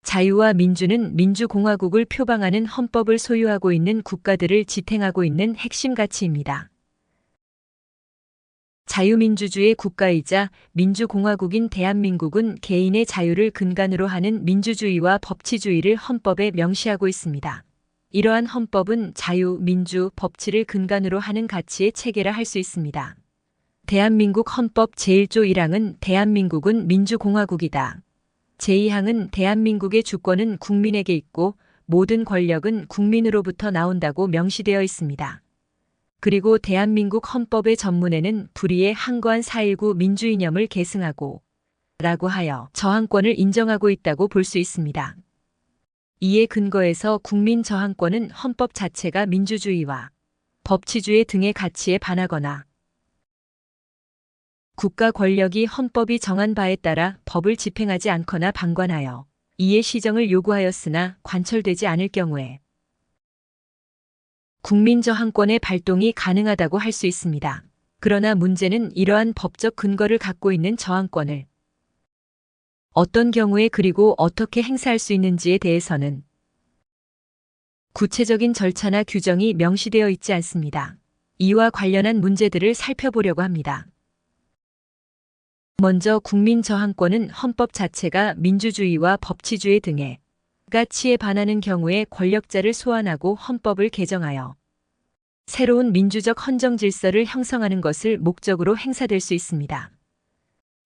자유와 민주는 민주공화국을 표방하는 헌법을 소유하고 있는 국가들을 지탱하고 있는 핵심 가치입니다. 자유민주주의 국가이자 민주공화국인 대한민국은 개인의 자유를 근간으로 하는 민주주의와 법치주의를 헌법에 명시하고 있습니다. 이러한 헌법은 자유, 민주, 법치를 근간으로 하는 가치의 체계라 할 수 있습니다. 대한민국 헌법 제1조 1항은 대한민국은 민주공화국이다. 제2항은 대한민국의 주권은 국민에게 있고 모든 권력은 국민으로부터 나온다고 명시되어 있습니다. 그리고 대한민국 헌법의 전문에는 불의의 항거한 4.19 민주이념을 계승하고 라고 하여 저항권을 인정하고 있다고 볼 수 있습니다. 이에 근거해서 국민 저항권은 헌법 자체가 민주주의와 법치주의 등의 가치에 반하거나 국가 권력이 헌법이 정한 바에 따라 법을 집행하지 않거나 방관하여 이의 시정을 요구하였으나 관철되지 않을 경우에 국민 저항권의 발동이 가능하다고 할 수 있습니다. 그러나 문제는 이러한 법적 근거를 갖고 있는 저항권을 어떤 경우에 그리고 어떻게 행사할 수 있는지에 대해서는 구체적인 절차나 규정이 명시되어 있지 않습니다. 이와 관련한 문제들을 살펴보려고 합니다. 먼저 국민 저항권은 헌법 자체가 민주주의와 법치주의 등의 가치에 반하는 경우에 권력자를 소환하고 헌법을 개정하여 새로운 민주적 헌정 질서를 형성하는 것을 목적으로 행사될 수 있습니다.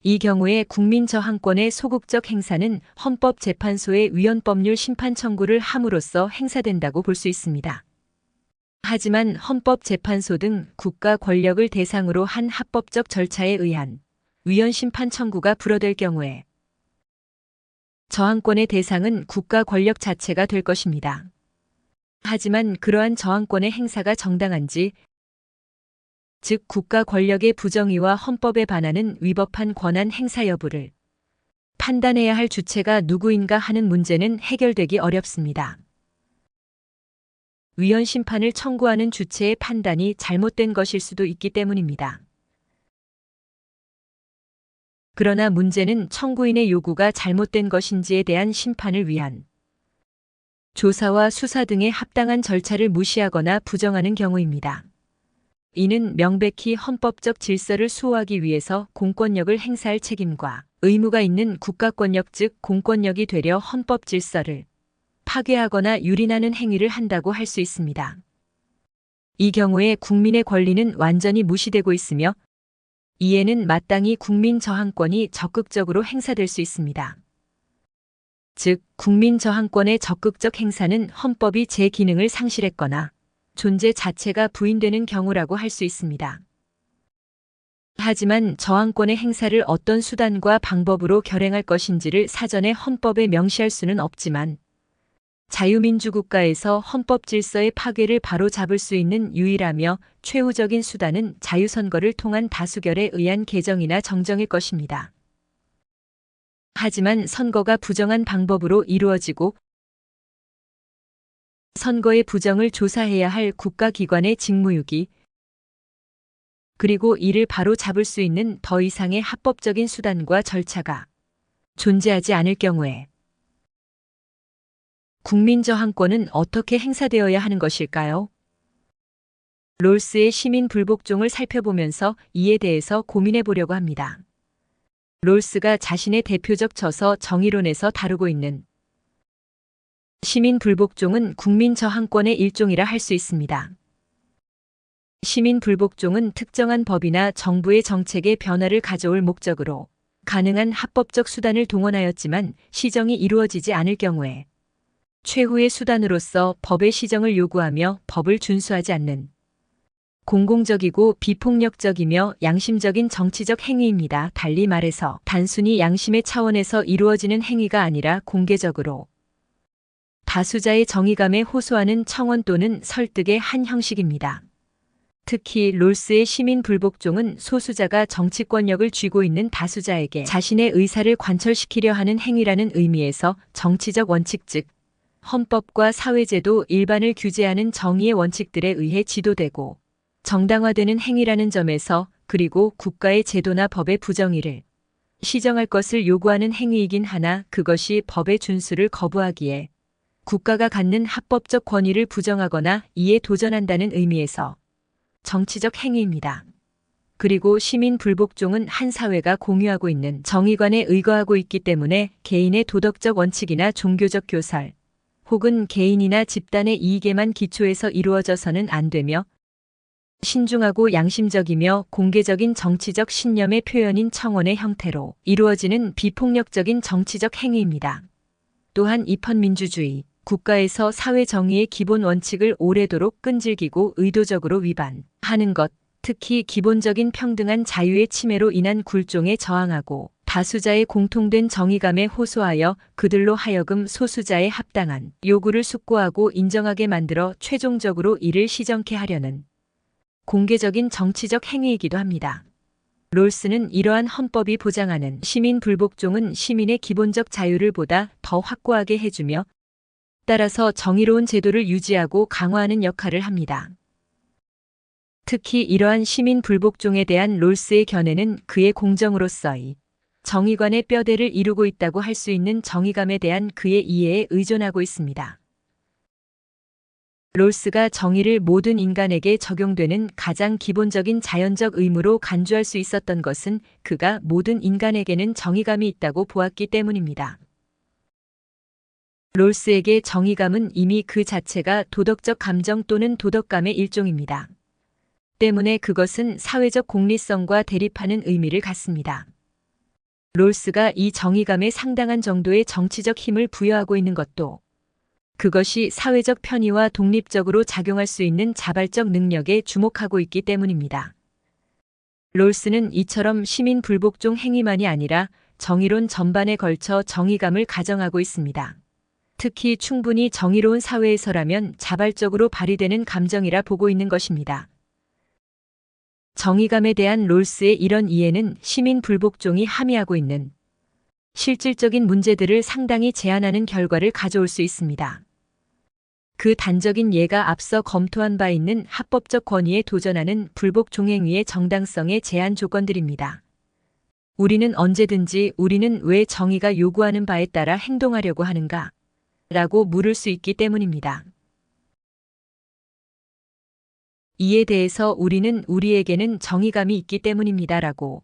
이 경우에 국민 저항권의 소극적 행사는 헌법재판소의 위헌법률 심판 청구를 함으로써 행사된다고 볼 수 있습니다. 하지만 헌법재판소 등 국가 권력을 대상으로 한 합법적 절차에 의한 위헌 심판 청구가 불어될 경우에 저항권의 대상은 국가 권력 자체가 될 것입니다. 하지만 그러한 저항권의 행사가 정당한지, 즉 국가 권력의 부정의와 헌법에 반하는 위법한 권한 행사 여부를 판단해야 할 주체가 누구인가 하는 문제는 해결되기 어렵습니다. 위헌 심판을 청구하는 주체의 판단이 잘못된 것일 수도 있기 때문입니다. 그러나 문제는 청구인의 요구가 잘못된 것인지에 대한 심판을 위한 조사와 수사 등의 합당한 절차를 무시하거나 부정하는 경우입니다. 이는 명백히 헌법적 질서를 수호하기 위해서 공권력을 행사할 책임과 의무가 있는 국가권력 즉 공권력이 되려 헌법 질서를 파괴하거나 유린하는 행위를 한다고 할 수 있습니다. 이 경우에 국민의 권리는 완전히 무시되고 있으며 이에는 마땅히 국민 저항권이 적극적으로 행사될 수 있습니다. 즉, 국민 저항권의 적극적 행사는 헌법이 제 기능을 상실했거나 존재 자체가 부인되는 경우라고 할 수 있습니다. 하지만 저항권의 행사를 어떤 수단과 방법으로 결행할 것인지를 사전에 헌법에 명시할 수는 없지만 자유민주국가에서 헌법 질서의 파괴를 바로잡을 수 있는 유일하며 최후적인 수단은 자유선거를 통한 다수결에 의한 개정이나 정정일 것입니다. 하지만 선거가 부정한 방법으로 이루어지고 선거의 부정을 조사해야 할 국가기관의 직무유기 그리고 이를 바로잡을 수 있는 더 이상의 합법적인 수단과 절차가 존재하지 않을 경우에 국민 저항권은 어떻게 행사되어야 하는 것일까요? 롤스의 시민 불복종을 살펴보면서 이에 대해서 고민해 보려고 합니다. 롤스가 자신의 대표적 저서 정의론에서 다루고 있는 시민 불복종은 국민 저항권의 일종이라 할 수 있습니다. 시민 불복종은 특정한 법이나 정부의 정책의 변화를 가져올 목적으로 가능한 합법적 수단을 동원하였지만 시정이 이루어지지 않을 경우에 최후의 수단으로서 법의 시정을 요구하며 법을 준수하지 않는 공공적이고 비폭력적이며 양심적인 정치적 행위입니다. 달리 말해서 단순히 양심의 차원에서 이루어지는 행위가 아니라 공개적으로 다수자의 정의감에 호소하는 청원 또는 설득의 한 형식입니다. 특히 롤스의 시민 불복종은 소수자가 정치권력을 쥐고 있는 다수자에게 자신의 의사를 관철시키려 하는 행위라는 의미에서 정치적 원칙 즉 헌법과 사회제도 일반을 규제하는 정의의 원칙들에 의해 지도되고 정당화되는 행위라는 점에서 그리고 국가의 제도나 법의 부정의를 시정할 것을 요구하는 행위이긴 하나 그것이 법의 준수를 거부하기에 국가가 갖는 합법적 권위를 부정하거나 이에 도전한다는 의미에서 정치적 행위입니다. 그리고 시민 불복종은 한 사회가 공유하고 있는 정의관에 의거하고 있기 때문에 개인의 도덕적 원칙이나 종교적 교설, 혹은 개인이나 집단의 이익에만 기초해서 이루어져서는 안 되며 신중하고 양심적이며 공개적인 정치적 신념의 표현인 청원의 형태로 이루어지는 비폭력적인 정치적 행위입니다. 또한 입헌민주주의, 국가에서 사회 정의의 기본 원칙을 오래도록 끈질기고 의도적으로 위반하는 것, 특히 기본적인 평등한 자유의 침해로 인한 굴종에 저항하고 다수자의 공통된 정의감에 호소하여 그들로 하여금 소수자의 합당한 요구를 숙고하고 인정하게 만들어 최종적으로 이를 시정케 하려는 공개적인 정치적 행위이기도 합니다. 롤스는 이러한 헌법이 보장하는 시민 불복종은 시민의 기본적 자유를 보다 더 확고하게 해주며 따라서 정의로운 제도를 유지하고 강화하는 역할을 합니다. 특히 이러한 시민 불복종에 대한 롤스의 견해는 그의 공정으로서의 정의관의 뼈대를 이루고 있다고 할 수 있는 정의감에 대한 그의 이해에 의존하고 있습니다. 롤스가 정의를 모든 인간에게 적용되는 가장 기본적인 자연적 의무로 간주할 수 있었던 것은 그가 모든 인간에게는 정의감이 있다고 보았기 때문입니다. 롤스에게 정의감은 이미 그 자체가 도덕적 감정 또는 도덕감의 일종입니다. 때문에 그것은 사회적 공리성과 대립하는 의미를 갖습니다. 롤스가 이 정의감에 상당한 정도의 정치적 힘을 부여하고 있는 것도 그것이 사회적 편의와 독립적으로 작용할 수 있는 자발적 능력에 주목하고 있기 때문입니다. 롤스는 이처럼 시민 불복종 행위만이 아니라 정의론 전반에 걸쳐 정의감을 가정하고 있습니다. 특히 충분히 정의로운 사회에서라면 자발적으로 발휘되는 감정이라 보고 있는 것입니다. 정의감에 대한 롤스의 이런 이해는 시민 불복종이 함의하고 있는 실질적인 문제들을 상당히 제한하는 결과를 가져올 수 있습니다. 그 단적인 예가 앞서 검토한 바 있는 합법적 권위에 도전하는 불복종 행위의 정당성의 제한 조건들입니다. 우리는 왜 정의가 요구하는 바에 따라 행동하려고 하는가? 라고 물을 수 있기 때문입니다. 이에 대해서 우리에게는 정의감이 있기 때문입니다. 라고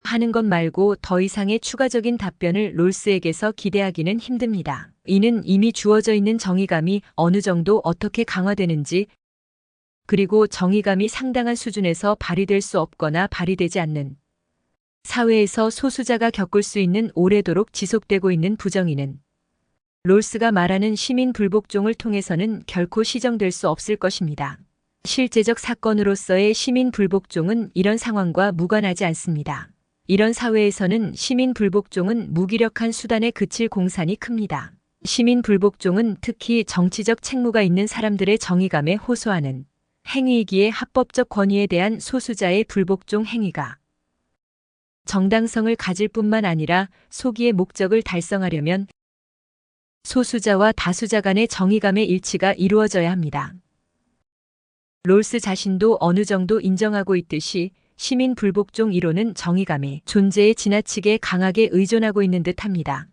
하는 것 말고 더 이상의 추가적인 답변을 롤스에게서 기대하기는 힘듭니다. 이는 이미 주어져 있는 정의감이 어느 정도 어떻게 강화되는지 그리고 정의감이 상당한 수준에서 발휘될 수 없거나 발휘되지 않는 사회에서 소수자가 겪을 수 있는 오래도록 지속되고 있는 부정의는 롤스가 말하는 시민 불복종을 통해서는 결코 시정될 수 없을 것입니다. 실제적 사건으로서의 시민 불복종은 이런 상황과 무관하지 않습니다. 이런 사회에서는 시민 불복종은 무기력한 수단에 그칠 공산이 큽니다. 시민 불복종은 특히 정치적 책무가 있는 사람들의 정의감에 호소하는 행위이기에 합법적 권위에 대한 소수자의 불복종 행위가 정당성을 가질 뿐만 아니라 소기의 목적을 달성하려면 소수자와 다수자 간의 정의감의 일치가 이루어져야 합니다. 롤스 자신도 어느 정도 인정하고 있듯이 시민 불복종 이론은 정의감의 존재에 지나치게 강하게 의존하고 있는 듯합니다.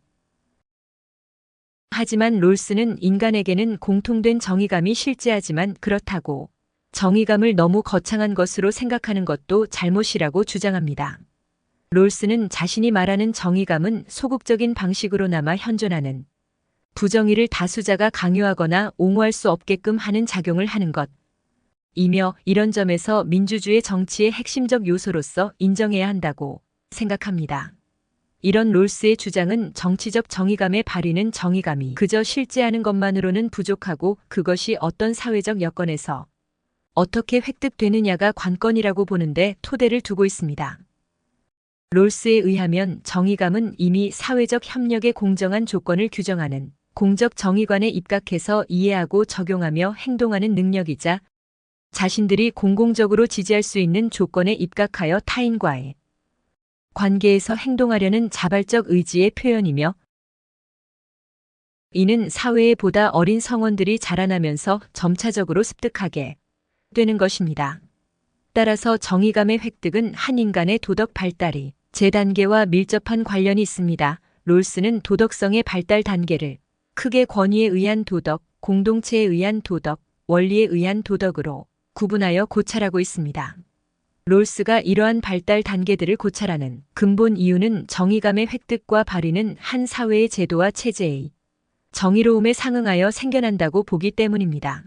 하지만 롤스는 인간에게는 공통된 정의감이 실제하지만 그렇다고 정의감을 너무 거창한 것으로 생각하는 것도 잘못이라고 주장합니다. 롤스는 자신이 말하는 정의감은 소극적인 방식으로나마 현존하는 부정의를 다수자가 강요하거나 옹호할 수 없게끔 하는 작용을 하는 것 이며 이런 점에서 민주주의 정치의 핵심적 요소로서 인정해야 한다고 생각합니다. 이런 롤스의 주장은 정치적 정의감의 발휘는 정의감이 그저 실제하는 것만으로는 부족하고 그것이 어떤 사회적 여건에서 어떻게 획득되느냐가 관건이라고 보는데 토대를 두고 있습니다. 롤스에 의하면 정의감은 이미 사회적 협력의 공정한 조건을 규정하는 공적 정의관에 입각해서 이해하고 적용하며 행동하는 능력이자 자신들이 공공적으로 지지할 수 있는 조건에 입각하여 타인과의 관계에서 행동하려는 자발적 의지의 표현이며 이는 사회에 보다 어린 성원들이 자라나면서 점차적으로 습득하게 되는 것입니다. 따라서 정의감의 획득은 한 인간의 도덕 발달이 제 단계와 밀접한 관련이 있습니다. 롤스는 도덕성의 발달 단계를 크게 권위에 의한 도덕, 공동체에 의한 도덕, 원리에 의한 도덕으로 구분하여 고찰하고 있습니다. 롤스가 이러한 발달 단계들을 고찰하는 근본 이유는 정의감의 획득과 발휘는 한 사회의 제도와 체제의 정의로움에 상응하여 생겨난다고 보기 때문입니다.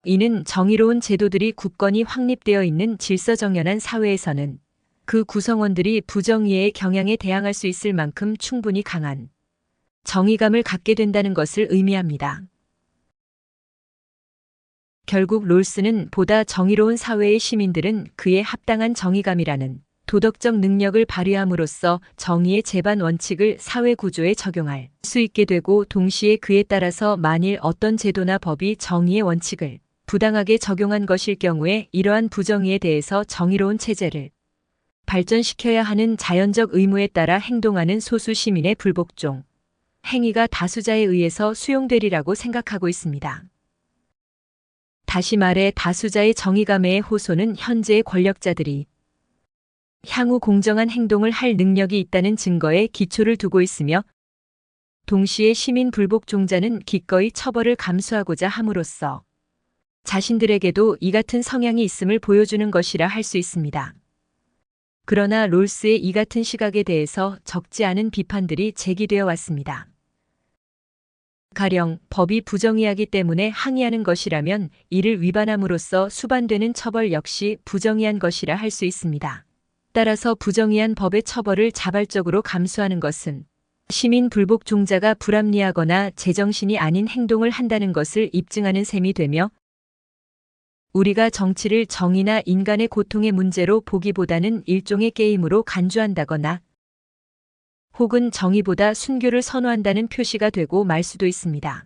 이는 정의로운 제도들이 굳건히 확립되어 있는 질서정연한 사회에서는 그 구성원들이 부정의의 경향에 대항할 수 있을 만큼 충분히 강한 정의감을 갖게 된다는 것을 의미합니다. 결국 롤스는 보다 정의로운 사회의 시민들은 그에 합당한 정의감이라는 도덕적 능력을 발휘함으로써 정의의 제반 원칙을 사회 구조에 적용할 수 있게 되고 동시에 그에 따라서 만일 어떤 제도나 법이 정의의 원칙을 부당하게 적용한 것일 경우에 이러한 부정의에 대해서 정의로운 체제를 발전시켜야 하는 자연적 의무에 따라 행동하는 소수 시민의 불복종 행위가 다수자에 의해서 수용되리라고 생각하고 있습니다. 다시 말해 다수자의 정의감의 호소는 현재의 권력자들이 향후 공정한 행동을 할 능력이 있다는 증거에 기초를 두고 있으며 동시에 시민 불복종자는 기꺼이 처벌을 감수하고자 함으로써 자신들에게도 이 같은 성향이 있음을 보여주는 것이라 할 수 있습니다. 그러나 롤스의 이 같은 시각에 대해서 적지 않은 비판들이 제기되어 왔습니다. 가령 법이 부정의하기 때문에 항의하는 것이라면 이를 위반함으로써 수반되는 처벌 역시 부정의한 것이라 할 수 있습니다. 따라서 부정의한 법의 처벌을 자발적으로 감수하는 것은 시민 불복종자가 불합리하거나 제정신이 아닌 행동을 한다는 것을 입증하는 셈이 되며 우리가 정치를 정의나 인간의 고통의 문제로 보기보다는 일종의 게임으로 간주한다거나 혹은 정의보다 순교를 선호한다는 표시가 되고 말 수도 있습니다.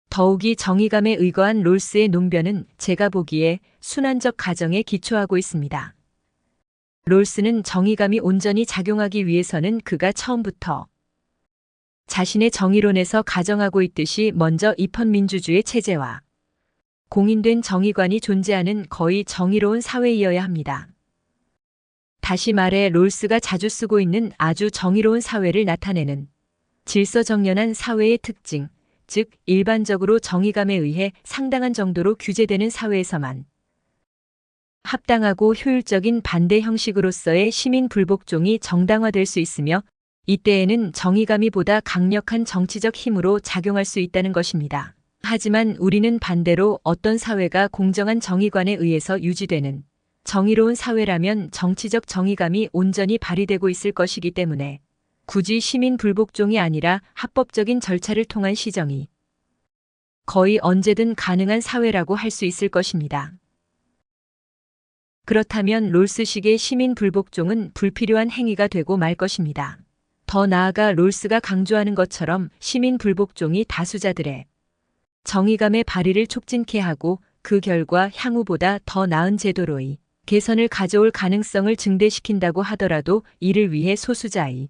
더욱이 정의감에 의거한 롤스의 논변은 제가 보기에 순환적 가정에 기초하고 있습니다. 롤스는 정의감이 온전히 작용하기 위해서는 그가 처음부터 자신의 정의론에서 가정하고 있듯이 먼저 입헌민주주의 체제와 공인된 정의관이 존재하는 거의 정의로운 사회이어야 합니다. 다시 말해 롤스가 자주 쓰고 있는 아주 정의로운 사회를 나타내는 질서정연한 사회의 특징, 즉 일반적으로 정의감에 의해 상당한 정도로 규제되는 사회에서만 합당하고 효율적인 반대 형식으로서의 시민 불복종이 정당화될 수 있으며 이때에는 정의감이 보다 강력한 정치적 힘으로 작용할 수 있다는 것입니다. 하지만 우리는 반대로 어떤 사회가 공정한 정의관에 의해서 유지되는 정의로운 사회라면 정치적 정의감이 온전히 발휘되고 있을 것이기 때문에 굳이 시민 불복종이 아니라 합법적인 절차를 통한 시정이 거의 언제든 가능한 사회라고 할 수 있을 것입니다. 그렇다면 롤스식의 시민 불복종은 불필요한 행위가 되고 말 것입니다. 더 나아가 롤스가 강조하는 것처럼 시민 불복종이 다수자들의 정의감의 발휘를 촉진케 하고 그 결과 향후보다 더 나은 제도로의 개선을 가져올 가능성을 증대시킨다고 하더라도 이를 위해 소수자의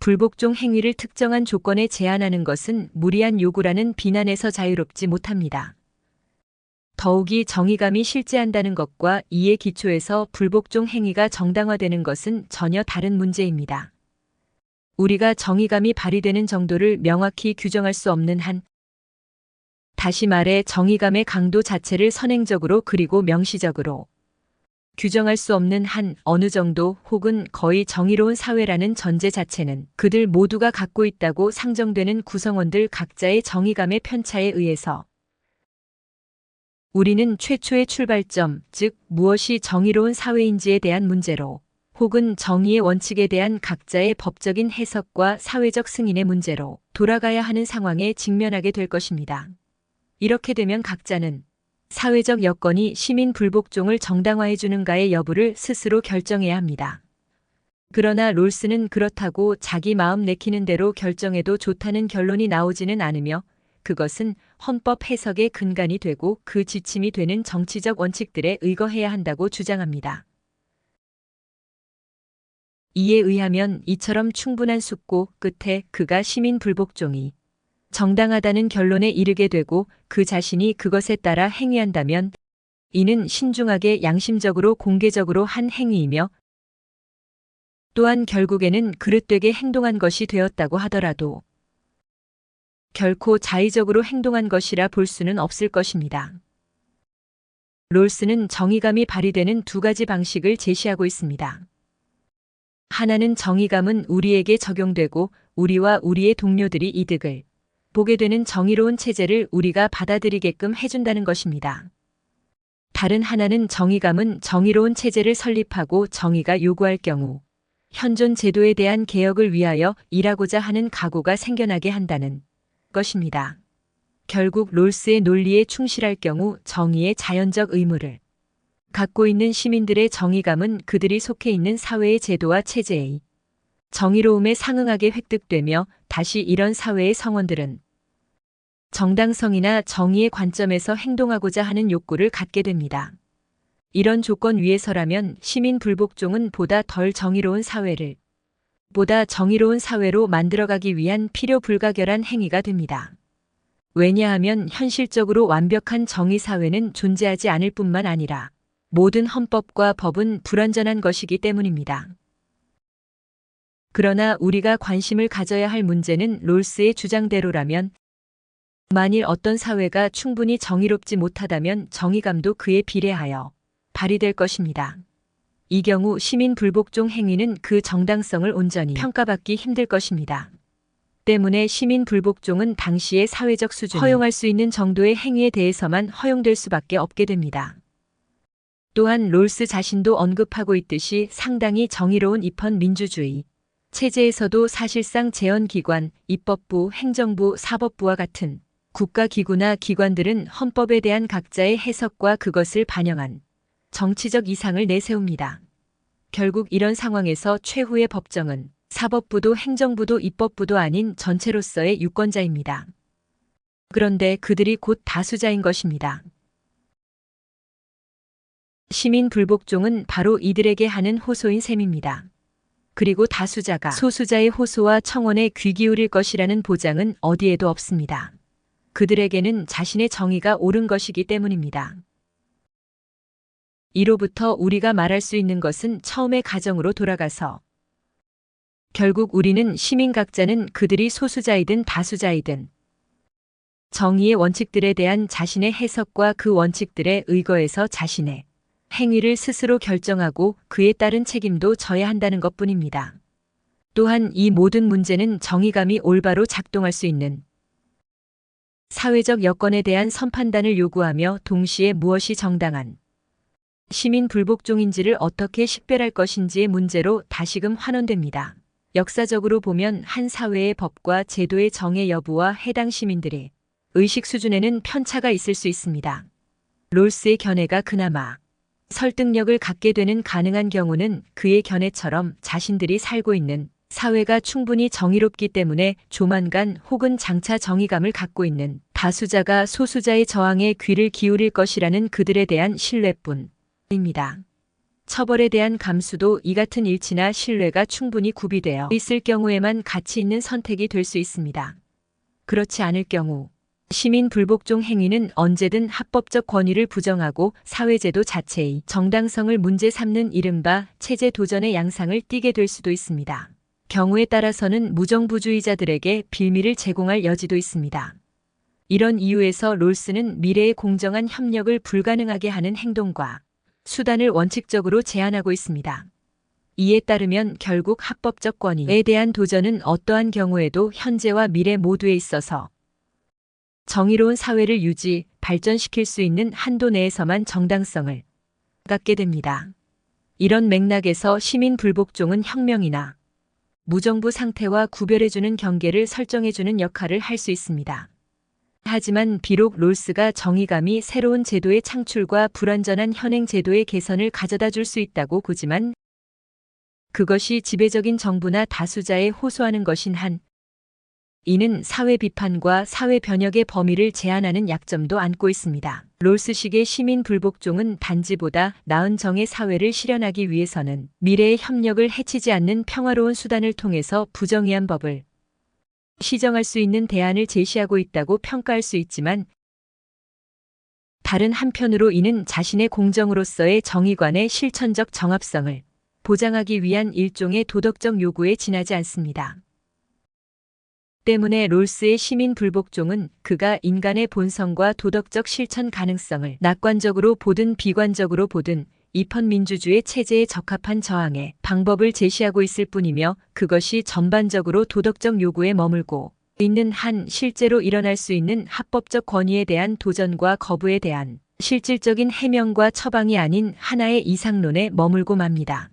불복종 행위를 특정한 조건에 제한하는 것은 무리한 요구라는 비난에서 자유롭지 못합니다. 더욱이 정의감이 실재한다는 것과 이에 기초해서 불복종 행위가 정당화되는 것은 전혀 다른 문제입니다. 우리가 정의감이 발휘되는 정도를 명확히 규정할 수 없는 한, 다시 말해 정의감의 강도 자체를 선행적으로 그리고 명시적으로 규정할 수 없는 한 어느 정도 혹은 거의 정의로운 사회라는 전제 자체는 그들 모두가 갖고 있다고 상정되는 구성원들 각자의 정의감의 편차에 의해서 우리는 최초의 출발점, 즉 무엇이 정의로운 사회인지에 대한 문제로 혹은 정의의 원칙에 대한 각자의 법적인 해석과 사회적 승인의 문제로 돌아가야 하는 상황에 직면하게 될 것입니다. 이렇게 되면 각자는 사회적 여건이 시민 불복종을 정당화해 주는가의 여부를 스스로 결정해야 합니다. 그러나 롤스는 그렇다고 자기 마음 내키는 대로 결정해도 좋다는 결론이 나오지는 않으며 그것은 헌법 해석의 근간이 되고 그 지침이 되는 정치적 원칙들에 의거해야 한다고 주장합니다. 이에 의하면 이처럼 충분한 숙고 끝에 그가 시민 불복종이 정당하다는 결론에 이르게 되고 그 자신이 그것에 따라 행위한다면 이는 신중하게 양심적으로 공개적으로 한 행위이며 또한 결국에는 그릇되게 행동한 것이 되었다고 하더라도 결코 자의적으로 행동한 것이라 볼 수는 없을 것입니다. 롤스는 정의감이 발휘되는 두 가지 방식을 제시하고 있습니다. 하나는 정의감은 우리에게 적용되고 우리와 우리의 동료들이 이득을 보게 되는 정의로운 체제를 우리가 받아들이게끔 해준다는 것입니다. 다른 하나는 정의감은 정의로운 체제를 설립하고 정의가 요구할 경우 현존 제도에 대한 개혁을 위하여 일하고자 하는 각오가 생겨나게 한다는 것입니다. 결국 롤스의 논리에 충실할 경우 정의의 자연적 의무를 갖고 있는 시민들의 정의감은 그들이 속해 있는 사회의 제도와 체제의 정의로움에 상응하게 획득되며 다시 이런 사회의 성원들은 정당성이나 정의의 관점에서 행동하고자 하는 욕구를 갖게 됩니다. 이런 조건 위에서라면 시민 불복종은 보다 덜 정의로운 사회를 보다 정의로운 사회로 만들어가기 위한 필요 불가결한 행위가 됩니다. 왜냐하면 현실적으로 완벽한 정의 사회는 존재하지 않을 뿐만 아니라 모든 헌법과 법은 불완전한 것이기 때문입니다. 그러나 우리가 관심을 가져야 할 문제는 롤스의 주장대로라면 만일 어떤 사회가 충분히 정의롭지 못하다면 정의감도 그에 비례하여 발휘될 것입니다. 이 경우 시민 불복종 행위는 그 정당성을 온전히 평가받기 힘들 것입니다. 때문에 시민 불복종은 당시의 사회적 수준을 허용할 수 있는 정도의 행위에 대해서만 허용될 수밖에 없게 됩니다. 또한 롤스 자신도 언급하고 있듯이 상당히 정의로운 입헌 민주주의 체제에서도 사실상 재헌기관, 입법부, 행정부, 사법부와 같은 국가기구나 기관들은 헌법에 대한 각자의 해석과 그것을 반영한 정치적 이상을 내세웁니다. 결국 이런 상황에서 최후의 법정은 사법부도 행정부도 입법부도 아닌 전체로서의 유권자입니다. 그런데 그들이 곧 다수자인 것입니다. 시민 불복종은 바로 이들에게 하는 호소인 셈입니다. 그리고 다수자가 소수자의 호소와 청원에 귀 기울일 것이라는 보장은 어디에도 없습니다. 그들에게는 자신의 정의가 옳은 것이기 때문입니다. 이로부터 우리가 말할 수 있는 것은 처음의 가정으로 돌아가서 결국 우리는 시민 각자는 그들이 소수자이든 다수자이든 정의의 원칙들에 대한 자신의 해석과 그 원칙들에 의거해서 자신의 행위를 스스로 결정하고 그에 따른 책임도 져야 한다는 것뿐입니다. 또한 이 모든 문제는 정의감이 올바로 작동할 수 있는 사회적 여건에 대한 선판단을 요구하며 동시에 무엇이 정당한 시민 불복종인지를 어떻게 식별할 것인지의 문제로 다시금 환원됩니다. 역사적으로 보면 한 사회의 법과 제도의 정의 여부와 해당 시민들의 의식 수준에는 편차가 있을 수 있습니다. 롤스의 견해가 그나마 설득력을 갖게 되는 가능한 경우는 그의 견해처럼 자신들이 살고 있는 사회가 충분히 정의롭기 때문에 조만간 혹은 장차 정의감을 갖고 있는 다수자가 소수자의 저항에 귀를 기울일 것이라는 그들에 대한 신뢰뿐입니다. 처벌에 대한 감수도 이 같은 일치나 신뢰가 충분히 구비되어 있을 경우에만 가치 있는 선택이 될 수 있습니다. 그렇지 않을 경우 시민 불복종 행위는 언제든 합법적 권위를 부정하고 사회제도 자체의 정당성을 문제 삼는 이른바 체제 도전의 양상을 띠게 될 수도 있습니다. 경우에 따라서는 무정부주의자들에게 빌미를 제공할 여지도 있습니다. 이런 이유에서 롤스는 미래의 공정한 협력을 불가능하게 하는 행동과 수단을 원칙적으로 제한하고 있습니다. 이에 따르면 결국 합법적 권위에 대한 도전은 어떠한 경우에도 현재와 미래 모두에 있어서 정의로운 사회를 유지, 발전시킬 수 있는 한도 내에서만 정당성을 갖게 됩니다. 이런 맥락에서 시민 불복종은 혁명이나 무정부 상태와 구별해주는 경계를 설정해주는 역할을 할 수 있습니다. 하지만 비록 롤스가 정의감이 새로운 제도의 창출과 불완전한 현행 제도의 개선을 가져다 줄 수 있다고 보지만 그것이 지배적인 정부나 다수자에 호소하는 것인 한 이는 사회 비판과 사회 변혁의 범위를 제한하는 약점도 안고 있습니다. 롤스식의 시민 불복종은 단지보다 나은 정의 사회를 실현하기 위해서는 미래의 협력을 해치지 않는 평화로운 수단을 통해서 부정의한 법을 시정할 수 있는 대안을 제시하고 있다고 평가할 수 있지만 다른 한편으로 이는 자신의 공정으로서의 정의관의 실천적 정합성을 보장하기 위한 일종의 도덕적 요구에 지나지 않습니다. 때문에 롤스의 시민 불복종은 그가 인간의 본성과 도덕적 실천 가능성을 낙관적으로 보든 비관적으로 보든 입헌민주주의 체제에 적합한 저항의 방법을 제시하고 있을 뿐이며, 그것이 전반적으로 도덕적 요구에 머물고 있는 한 실제로 일어날 수 있는 합법적 권위에 대한 도전과 거부에 대한 실질적인 해명과 처방이 아닌 하나의 이상론에 머물고 맙니다.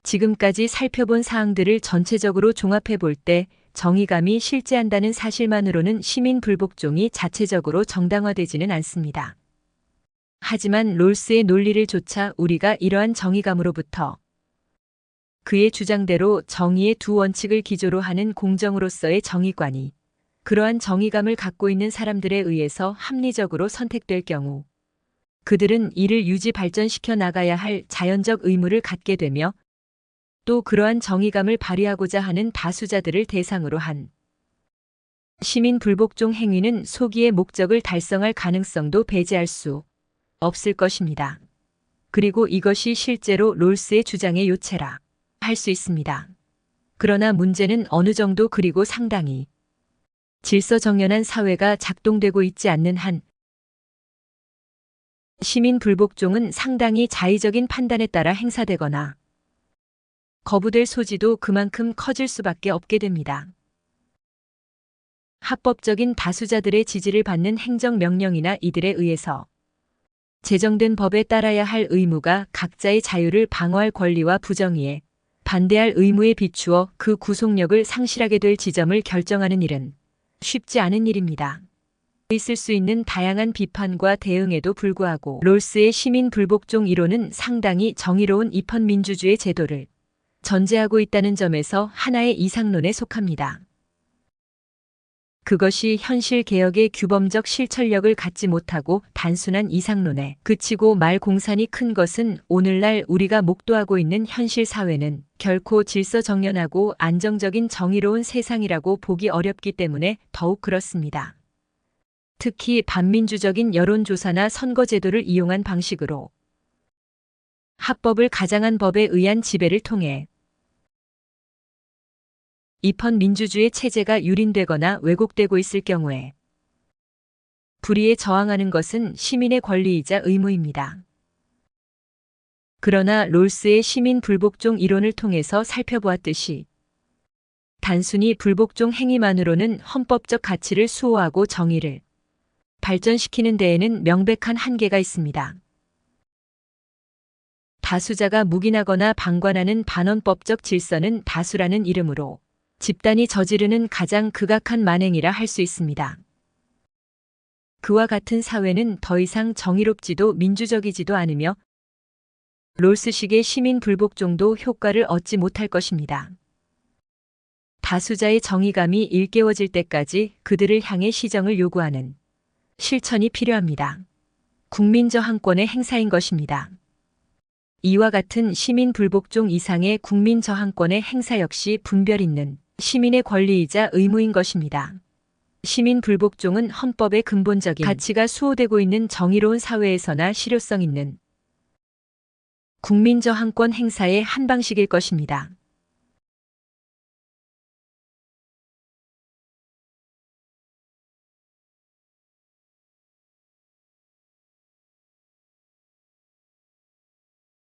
지금까지 살펴본 사항들을 전체적으로 종합해 볼 때 정의감이 실재한다는 사실만으로는 시민 불복종이 자체적으로 정당화되지는 않습니다. 하지만 롤스의 논리를 조차 우리가 이러한 정의감으로부터 그의 주장대로 정의의 두 원칙을 기조로 하는 공정으로서의 정의관이 그러한 정의감을 갖고 있는 사람들에 의해서 합리적으로 선택될 경우, 그들은 이를 유지 발전시켜 나가야 할 자연적 의무를 갖게 되며, 또 그러한 정의감을 발휘하고자 하는 다수자들을 대상으로 한 시민 불복종 행위는 소기의 목적을 달성할 가능성도 배제할 수 없을 것입니다. 그리고 이것이 실제로 롤스의 주장의 요체라 할 수 있습니다. 그러나 문제는 어느 정도 그리고 상당히 질서정연한 사회가 작동되고 있지 않는 한 시민 불복종은 상당히 자의적인 판단에 따라 행사되거나 거부될 소지도 그만큼 커질 수밖에 없게 됩니다. 합법적인 다수자들의 지지를 받는 행정명령이나 이들에 의해서 제정된 법에 따라야 할 의무가 각자의 자유를 방어할 권리와 부정의에 반대할 의무에 비추어 그 구속력을 상실하게 될 지점을 결정하는 일은 쉽지 않은 일입니다. 있을 수 있는 다양한 비판과 대응에도 불구하고 롤스의 시민 불복종 이론은 상당히 정의로운 입헌민주주의 제도를 전제하고 있다는 점에서 하나의 이상론에 속합니다. 그것이 현실 개혁의 규범적 실천력을 갖지 못하고 단순한 이상론에 그치고 말 공산이 큰 것은 오늘날 우리가 목도하고 있는 현실 사회는 결코 질서정연하고 안정적인 정의로운 세상이라고 보기 어렵기 때문에 더욱 그렇습니다. 특히 반민주적인 여론조사나 선거제도를 이용한 방식으로 합법을 가장한 법에 의한 지배를 통해 입헌민주주의 체제가 유린되거나 왜곡되고 있을 경우에 불의에 저항하는 것은 시민의 권리이자 의무입니다. 그러나 롤스의 시민 불복종 이론을 통해서 살펴보았듯이 단순히 불복종 행위만으로는 헌법적 가치를 수호하고 정의를 발전시키는 데에는 명백한 한계가 있습니다. 다수자가 묵인하거나 방관하는 반헌법적 질서는 다수라는 이름으로 집단이 저지르는 가장 극악한 만행이라 할 수 있습니다. 그와 같은 사회는 더 이상 정의롭지도 민주적이지도 않으며 롤스식의 시민 불복종도 효과를 얻지 못할 것입니다. 다수자의 정의감이 일깨워질 때까지 그들을 향해 시정을 요구하는 실천이 필요합니다. 국민 저항권의 행사인 것입니다. 이와 같은 시민 불복종 이상의 국민 저항권의 행사 역시 분별 있는 시민의 권리이자 의무인 것입니다. 시민 불복종은 헌법의 근본적인 가치가 수호되고 있는 정의로운 사회에서나 실효성 있는 국민 저항권 행사의 한 방식일 것입니다.